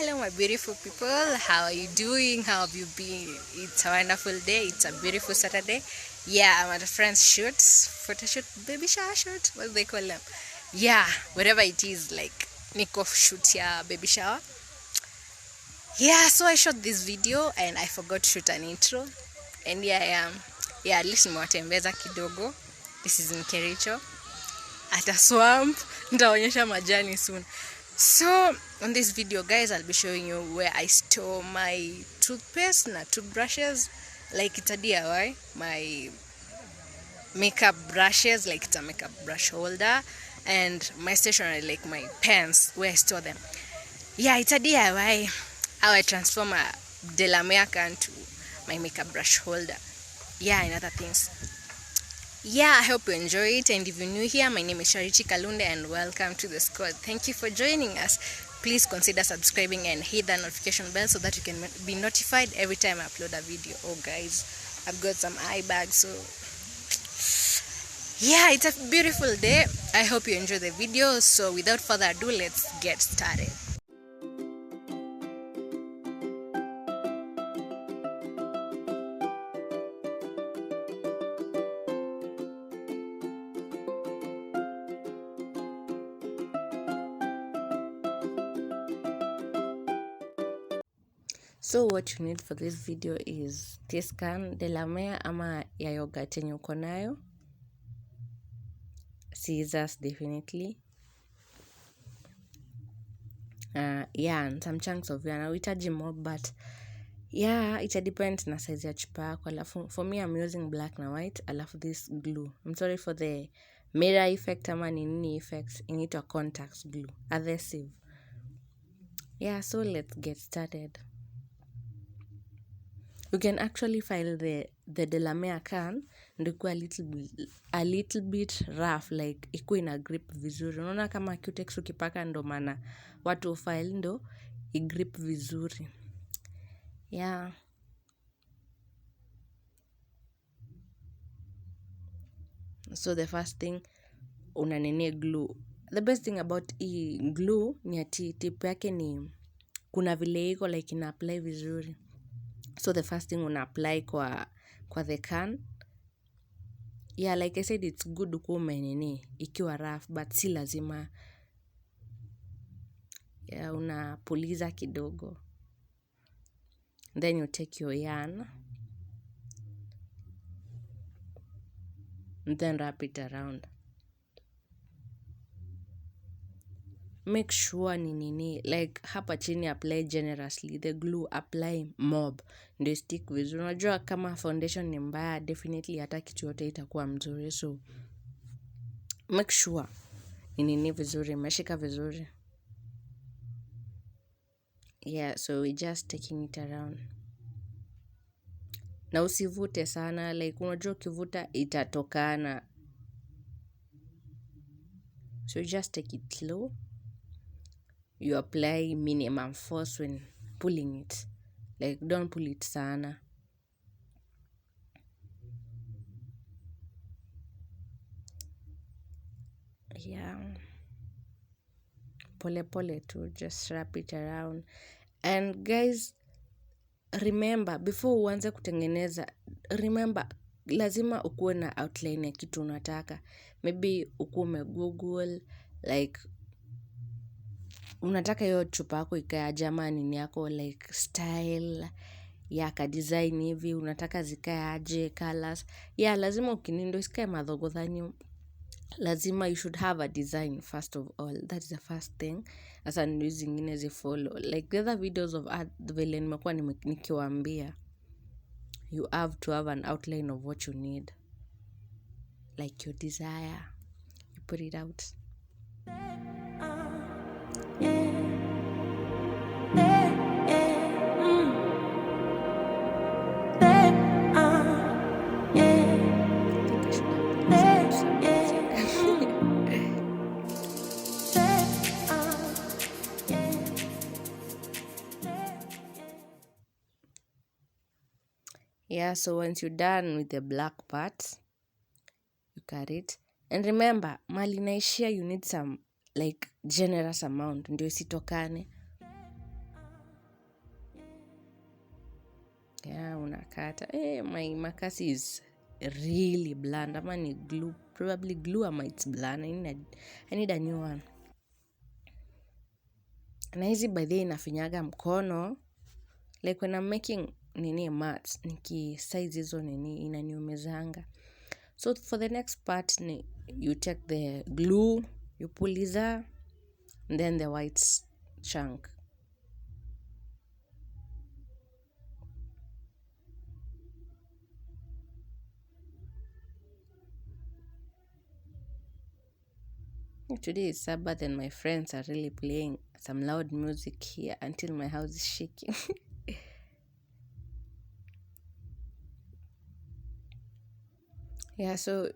Hello, my beautiful people. How are you doing? How have you been? It's a wonderful day. It's a beautiful Saturday. Yeah, I'm at a friend's shoot, photo shoot, baby shower shoot. What do they call them? Yeah, whatever it is, like Nico shoot, yeah, baby shower. Yeah, so I shot this video and I forgot to shoot an intro. And here I am. Yeah, at least nimewatembeza kidogo. This is in Kericho at a swamp. Nitaonyesha majani soon. So on this video, guys, I'll be showing you where I store my toothpaste and toothbrushes. Like it's a D.I.Y. My makeup brushes, like it's a makeup brush holder, and my stationery, like my pens, where I store them. Yeah, it's a D.I.Y. How I transform a Delamere can to my makeup brush holder. Yeah, and other things. Yeah, I hope you enjoy it, and if you're new here, my name is Kalunde and welcome to the squad. Thank you for joining us. Please consider subscribing and hit the notification bell so that you can be notified every time I upload a video. Oh guys, I've got some eye bags, so yeah, it's a beautiful day. I hope you enjoy the video. So without further ado, let's get started. So what you need for this video is Tiscan, Delamere ama ya yogurt yenye uko nayo, scissors definitely, yeah, and some chunks of yarn. Nauhitaji more, but yeah, it depends na size ya chupa yako. Alafu for me I'm using black na white, alafu this glue. I'm sorry for the mirror effect ama nini effects, inaitwa contact glue, adhesive. Yeah, so let's get started. You can actually file the Delamere can ndikuwa a little bit rough, like ikuwe ina grip vizuri. Unaona kama cutex ukipaka ndo maana watu file ndo igrip vizuri. Yeah. So the first thing, unanene glue. The best thing about glue ni ati tip yake ni kuna vile iko like ina apply vizuri. So the first thing una apply kwa the can. Yeah, like I said, it's good ukuwe umenene ikiwa rough, but si lazima. Yeah, unapuliza kidogo. Then you take your yarn and then wrap it around. Make sure ni like hapa chini apply generously, the glue apply mob ndio stick vizuri. Unajua kama foundation ni mbaya, definitely hata kitu yote itakuwa mzuri. So make sure ni vizuri, meshika vizuri. Yeah, so we just taking it around. Na usivute sana, like unajua ukivuta itatokana. So you just take it slow. You apply minimum force when pulling it. Like don't pull it sana. Yeah. Pole pole too, just wrap it around. And guys, remember, before uanze kutengeneza, remember, lazima ukuwe na outline ya kitu unataka. Maybe ukuwe Google, like, unataka hiyo chupa yako ikae aje ama nini yako, like, style, ya ka design hivi, unataka zikae aje, colors. Yeah, lazima ukinindo isikae madhogodhanyo. Lazima you should have a design first of all. That is the first thing. Asa ndio zingine zifollow. Like the other videos of art, vile nimekuwa nikiwaambia, you have to have an outline of what you need. Like your desire. You put it out. Yeah, so once you're done with the black part, you cut it. And remember, mali naishia, you need some, like, generous amount. Ndio isitokane. Yeah, unakata. My makasi is really bland. Ama ni glue, probably glue ama it's bland. I need a new one. Na hizi by the way nafinyaga mkono. Like when I'm making mats, size hizo inaniumezanga. So for the next part, you take the glue, you puliza, and then the white chunk. Today is Sabbath and my friends are really playing some loud music here until my house is shaking. Yeah, so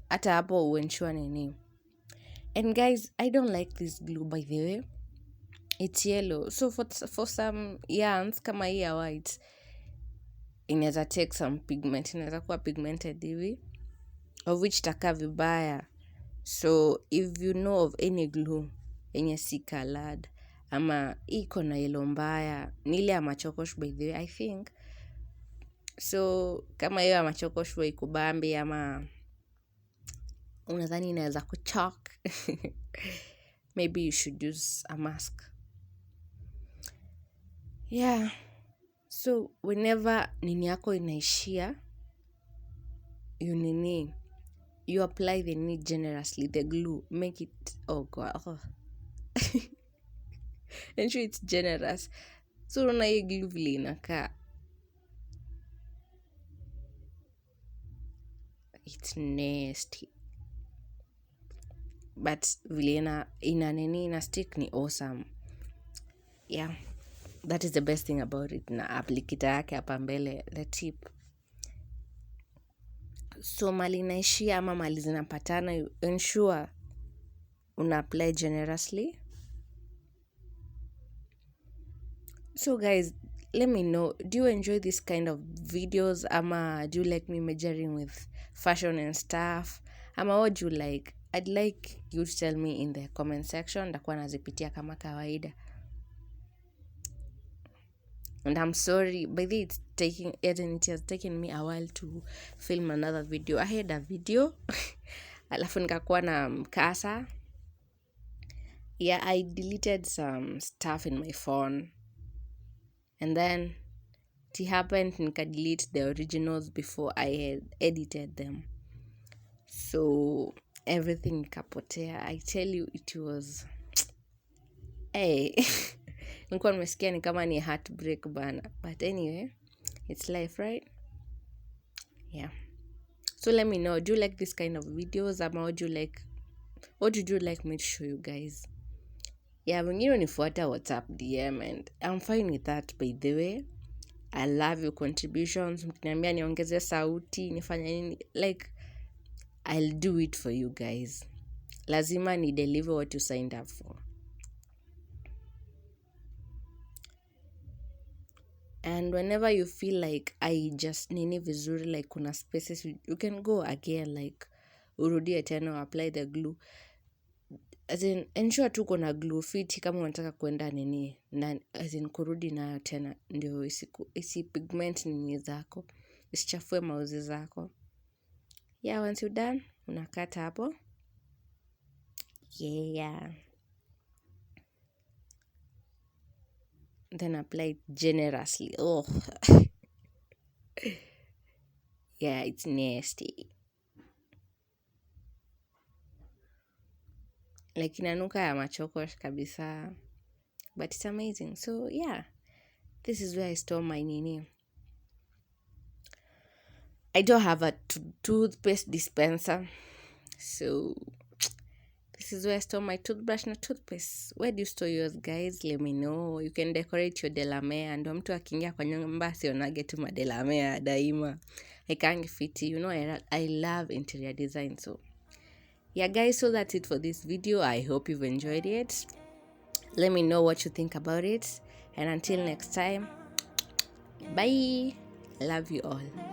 hata hapo uensure nini. And guys, I don't like this glue by the way. It's yellow. So for some yarns kama hii ya white, inaweza take some pigment. Inaweza kuwa pigmented hivi, of which itakaa vibaya. So if you know of any glue yenye si colored ama iko na yellow mbaya, ni ile ya machokosh by the way, I think. So kama hiyo ya machokosh ikubambi ama unadhani inaweza kuchok, maybe you should use a mask. Yeah. So whenever nini yako inaishia, you apply the knee generously, the glue, make it, oh god, ensure it's generous. So unaona hii glue vile inakaa, it's nasty, but vile ina stick ni awesome. Yeah, that is the best thing about it. Na applicator yake hapa mbele, the tip. So mali inaishia ama mali zinapatana, you ensure una apply generously. So guys, let me know, do you enjoy this kind of videos ama do you like me measuring with fashion and stuff? Ama what do you like? I'd like you to tell me in the comment section. Ndakuwa nazipitia kama kawaida. And I'm sorry, by the way, it has taken me a while to film another video. I had a video. Alafu nikakuwa na mkasa. Yeah, I deleted some stuff in my phone. And then it happened nika delete the originals before I had edited them. So everything ikapotea. I tell you, it was nilikuwa nimesikia ni kama ni heartbreak bana. But anyway, it's life, right? Yeah. So let me know, do you like this kind of videos ama what did you like me to show you guys? Yeah, wengine unifuata WhatsApp DM and I'm fine with that by the way. I love your contributions. Mkiniambia niongeze sauti, nifanye nini, like I'll do it for you guys. Lazima ni deliver what you signed up for. And whenever you feel like I just nini vizuri, like kuna spaces, you can go again, like urudie tena, apply the glue. As in, ensure tu kuna glue fit kama unataka kuenda nini, na as in kurudi nayo tena, ndio isi pigment nini zako, isichafue mauzi zako. Yeah, once you're done, unakata hapo. Yeah. Then apply it generously. Oh. Yeah, it's nasty. Like inanuka ya machokosh kabisa. But it's amazing. So yeah, this is where I store my nini. I don't have a toothpaste dispenser. So this is where I store my toothbrush and toothpaste. Where do you store yours, guys? Let me know. You can decorate your delamere. Ndio mtu akiingia kwa nyumba sionage tu madelamere daima. I can't fit. You know, I love interior design. So yeah, guys, so that's it for this video. I hope you've enjoyed it. Let me know what you think about it. And until next time, bye. Love you all.